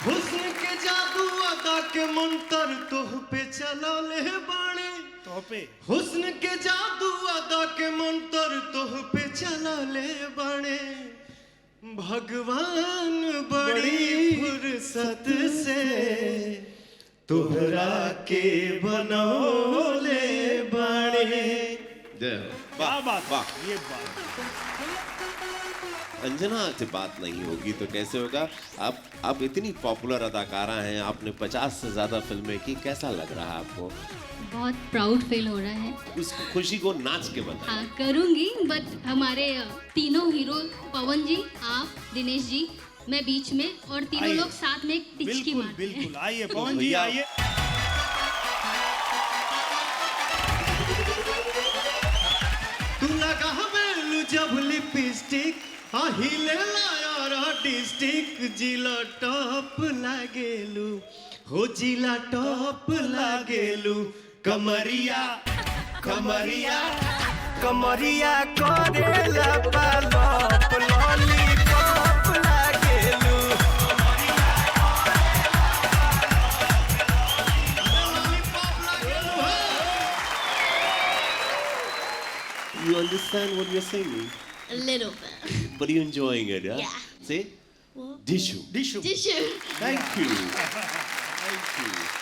हुस्न के जादू अदा के मंतर तोह पे चला ले बाणे तो पे हुस्न के जादू अदा के मंतर तोह पे चला ले बाणे भगवान बड़ी फुर्सत से तोहरा के बनौले बाणे। वाह बात वाह ये बात अंजना से बात नहीं होगी तो कैसे होगा। आप इतनी पॉपुलर अदाकारा हैं, आपने 50 से ज़्यादा फिल्में की, कैसा लग रहा है आपको? बहुत प्राउड फील हो रहा है। उस खुशी को नाच के बताएं। हाँ करूँगी, बट हमारे तीनों हीरो पवन जी, आप, दिनेश जी, मैं बीच में और तीनों लोग साथ में एक टिचकी बिल्कुल मारते हैं। बिल्कुल आइए पवन जी आइए। तू लगा बेलू जब लिपस्टिक हिले लाया डिस्ट्रिक्ट जिला टॉप लागेलू हो जिला टॉप लागेलू कमरिया कमरिया कमरिया करेला पालप लॉलीपॉप लागेलू You understand what you're singing? A little bit. But you're enjoying it, huh? Yeah. See? Dishu. Dishu. Tissue. Thank you. Thank you.